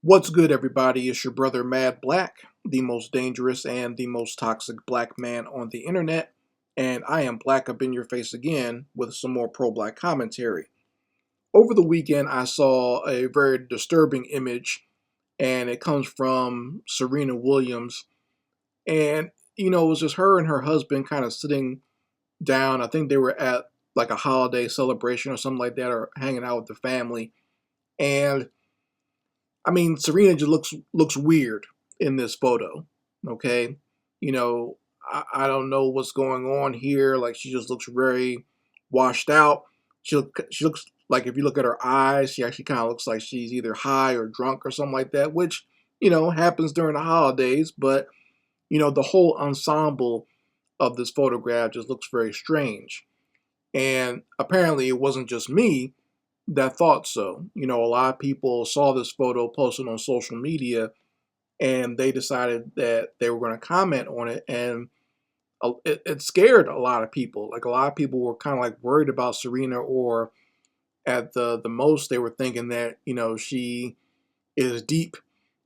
What's good, everybody? It's your brother Mad Black, the most dangerous and the most toxic black man on the internet, and I am black up in your face again with some more pro black commentary. Over the weekend, I saw a very disturbing image, and it comes from Serena Williams. And, it was just her and her husband kind of sitting down. I think they were at like a holiday celebration or something like that, or hanging out with the family. And Serena just looks weird in this photo. Okay, I don't know what's going on here. Like she just looks very washed out. She looks like if you look at her eyes, she actually kind of looks like she's either high or drunk or something like that, which happens during the holidays. But the whole ensemble of this photograph just looks very strange. And apparently, it wasn't just me that thought so. A lot of people saw this photo posted on social media and they decided that they were going to comment on it. And it scared a lot of people. Like a lot of people were kind of like worried about Serena, or at the most, they were thinking that, she is deep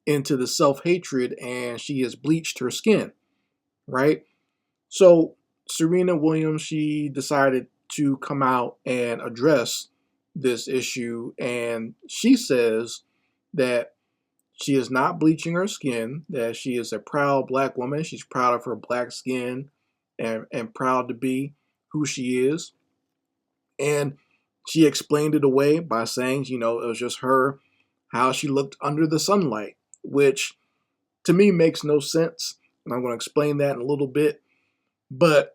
into the self hatred and she has bleached her skin, right? So Serena Williams, she decided to come out and address this issue, and she says that she is not bleaching her skin, that she is a proud black woman. She's proud of her black skin and proud to be who she is. And she explained it away by saying, it was just her, how she looked under the sunlight, which to me makes no sense. And I'm going to explain that in a little bit. But,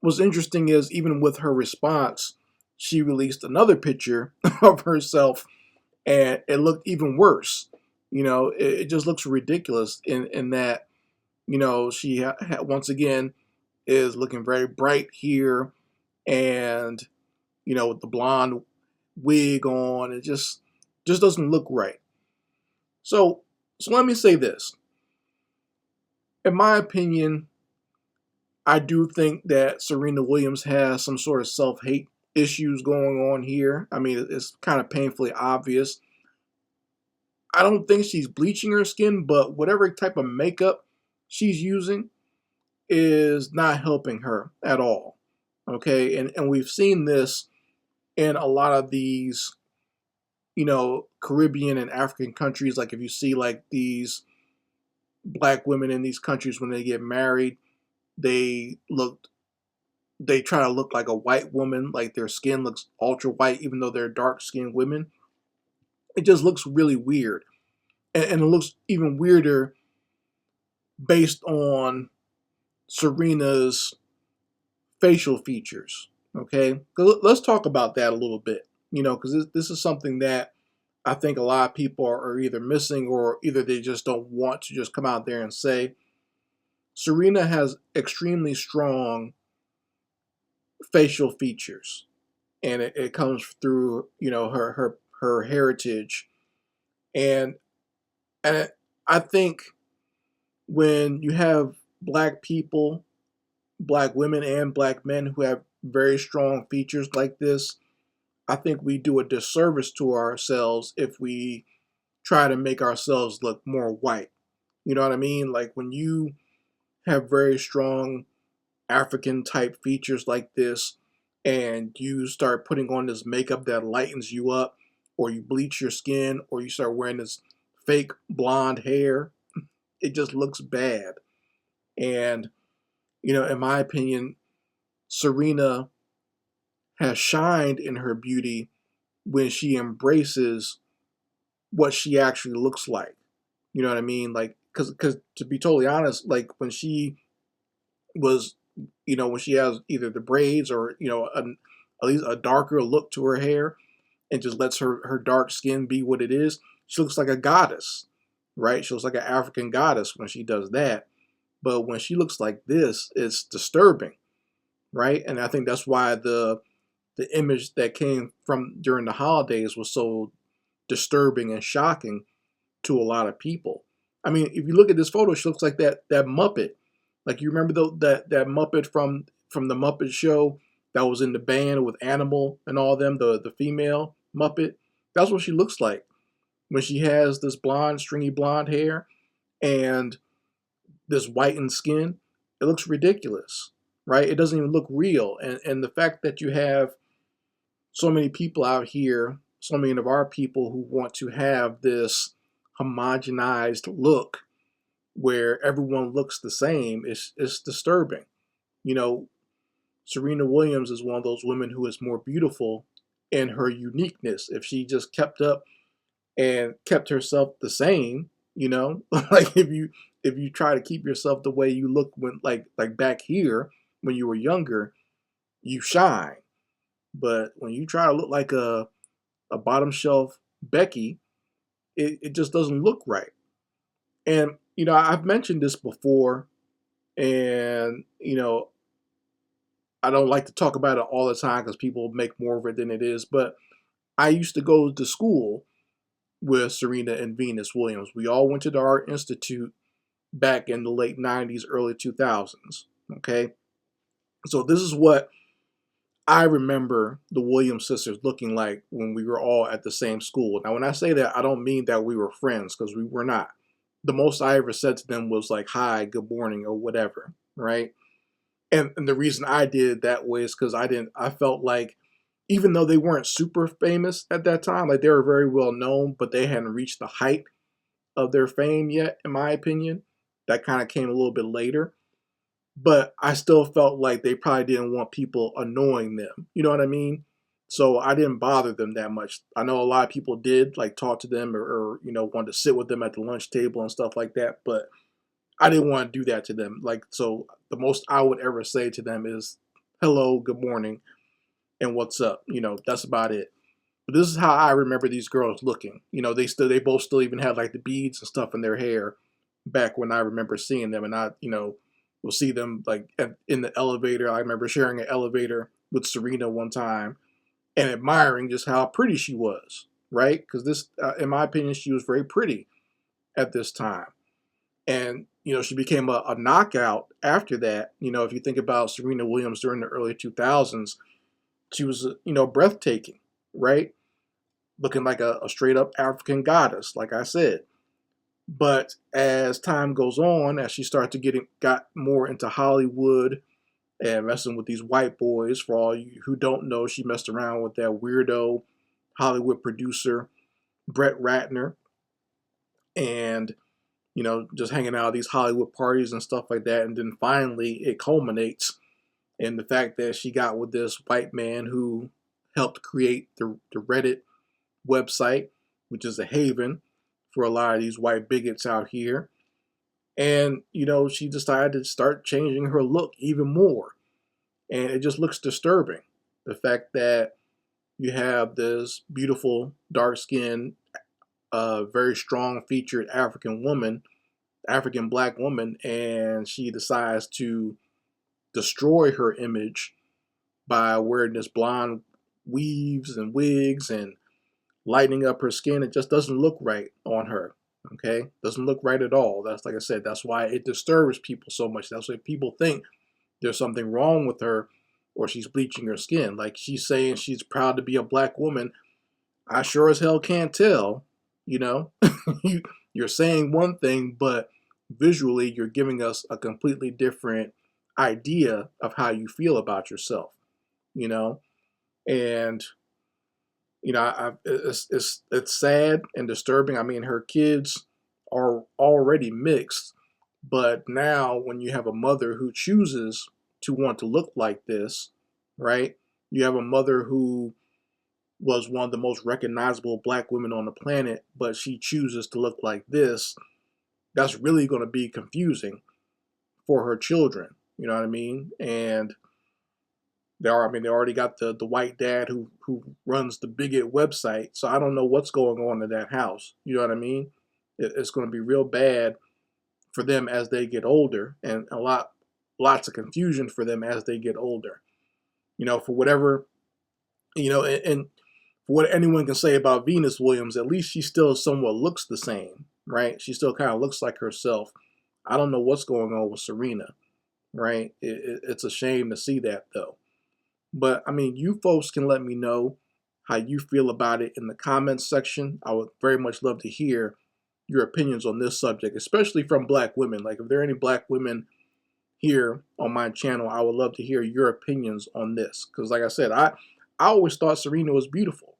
what's interesting is even with her response, she released another picture of herself and it looked even worse. It just looks ridiculous in that, she once again is looking very bright here and, with the blonde wig on, it just doesn't look right. So let me say this. In my opinion, I do think that Serena Williams has some sort of self-hate issues going on here. It's kind of painfully obvious. I don't think she's bleaching her skin, but whatever type of makeup she's using is not helping her at all. Okay, and we've seen this in a lot of these, Caribbean and African countries. Like if you see like these black women in these countries when they get married, they look they try to look like a white woman, like their skin looks ultra white, even though they're dark skinned women. It just looks really weird. And it looks even weirder based on Serena's facial features. Okay, let's talk about that a little bit. Because this is something that I think a lot of people are either missing or either they just don't want to just come out there and say. Serena has extremely strong facial features, and it comes through her heritage, and I think when you have black people, black women, and black men who have very strong features like this, I think we do a disservice to ourselves if we try to make ourselves look more white. You know what I mean? Like when you have very strong African type features like this, and you start putting on this makeup that lightens you up, or you bleach your skin, or you start wearing this fake blonde hair, it just looks bad. And, in my opinion, Serena has shined in her beauty when she embraces what she actually looks like. You know what I mean? Like, because to be totally honest, like when she was when she has either the braids or at least a darker look to her hair, and just lets her dark skin be what it is, she looks like a goddess, right? She looks like an African goddess when she does that. But when she looks like this, it's disturbing, right? And I think that's why the image that came from during the holidays was so disturbing and shocking to a lot of people. If you look at this photo, she looks like that Muppet. Like you remember that Muppet from the Muppet Show that was in the band with Animal and all them, the female Muppet. That's what she looks like. when she has this blonde, stringy blonde hair and this whitened skin, it looks ridiculous, right? It doesn't even look real. And the fact that you have so many people out here, so many of our people who want to have this homogenized look where everyone looks the same, is disturbing. You know, Serena Williams is one of those women who is more beautiful in her uniqueness. If she just kept up and kept herself the same, like if you try to keep yourself the way you look when like back here when you were younger, you shine. But when you try to look like a bottom shelf Becky, it just doesn't look right. And I've mentioned this before, and I don't like to talk about it all the time because people make more of it than it is. But I used to go to school with Serena and Venus Williams. We all went to the Art Institute back in the late 90s, early 2000s. Okay. So this is what I remember the Williams sisters looking like when we were all at the same school. Now, when I say that, I don't mean that we were friends, because we were not. The most I ever said to them was like, hi, good morning, or whatever. Right. And the reason I did it that way is because I felt like, even though they weren't super famous at that time, like they were very well known, but they hadn't reached the height of their fame yet, in my opinion. That kind of came a little bit later. But I still felt like they probably didn't want people annoying them. You know what I mean? So I didn't bother them that much. I know a lot of people did, like talk to them or wanted to sit with them at the lunch table and stuff like that. But I didn't want to do that to them. Like, so the most I would ever say to them is, hello, good morning, and what's up? That's about it. But this is how I remember these girls looking. They both still even had like the beads and stuff in their hair back when I remember seeing them. And I, will see them like in the elevator. I remember sharing an elevator with Serena one time and admiring just how pretty she was, right? Because this, in my opinion, she was very pretty at this time. And, she became a knockout after that. If you think about Serena Williams during the early 2000s, she was, breathtaking, right? Looking like a straight up African goddess, like I said. But as time goes on, as she started to got more into Hollywood and messing with these white boys, for all you who don't know, she messed around with that weirdo Hollywood producer, Brett Ratner, and, just hanging out at these Hollywood parties and stuff like that. And then finally it culminates in the fact that she got with this white man who helped create the Reddit website, which is a haven for a lot of these white bigots out here. And, she decided to start changing her look even more. And it just looks disturbing. The fact that you have this beautiful, dark-skinned, very strong featured African black woman, and she decides to destroy her image by wearing this blonde weaves and wigs and lightening up her skin. It just doesn't look right on her. Okay, doesn't look right at all. That's, like I said, that's why it disturbs people so much. That's why people think there's something wrong with her, or she's bleaching her skin. Like, she's saying she's proud to be a black woman. I sure as hell can't tell. You're saying one thing, but visually you're giving us a completely different idea of how you feel about yourself. And it's sad and disturbing. I mean, her kids are already mixed, but now when you have a mother who chooses to want to look like this, right? You have a mother who was one of the most recognizable black women on the planet, but she chooses to look like this. That's really going to be confusing for her children. You know what I mean? And they already got the white dad who runs the bigot website. So I don't know what's going on in that house. You know what I mean? It's going to be real bad for them as they get older, and lots of confusion for them as they get older. For whatever, and for what anyone can say about Venus Williams, at least she still somewhat looks the same, right? She still kind of looks like herself. I don't know what's going on with Serena, right? It's a shame to see that, though. But, I mean, you folks can let me know how you feel about it in the comments section. I would very much love to hear your opinions on this subject, especially from black women. Like, if there are any black women here on my channel, I would love to hear your opinions on this. Because like I said, I always thought Serena was beautiful.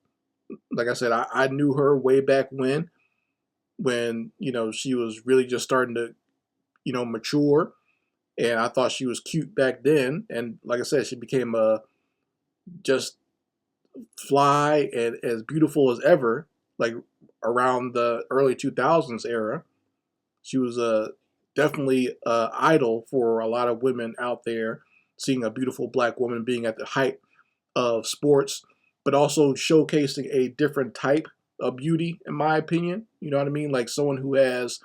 Like I said, I knew her way back when, you know, she was really just starting to, you know, mature. And I thought she was cute back then. And like I said, she became a just fly and as beautiful as ever, like around the early 2000s era. She was definitely a idol for a lot of women out there, seeing a beautiful black woman being at the height of sports, but also showcasing a different type of beauty, in my opinion. You know what I mean? Like someone who has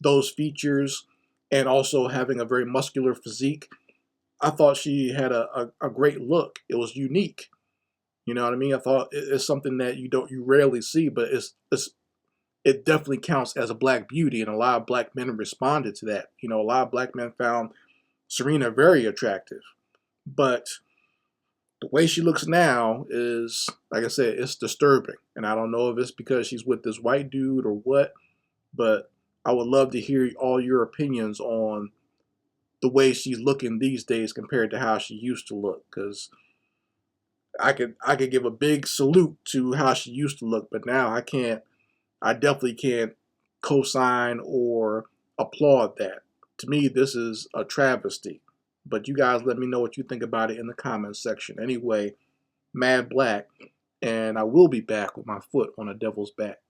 those features and also having a very muscular physique. I thought she had a great look. It was unique. You know what I mean? I thought it's something that you rarely see, but it definitely counts as a black beauty, and a lot of black men responded to that. You know, a lot of black men found Serena very attractive, but the way she looks now is, like I said, it's disturbing. And I don't know if it's because she's with this white dude or what, but I would love to hear all your opinions on the way she's looking these days compared to how she used to look. Because I could give a big salute to how she used to look, but now I can't. I definitely can't co-sign or applaud that. To me, this is a travesty. But you guys let me know what you think about it in the comments section. Anyway, Mad Black, and I will be back with my foot on a devil's back.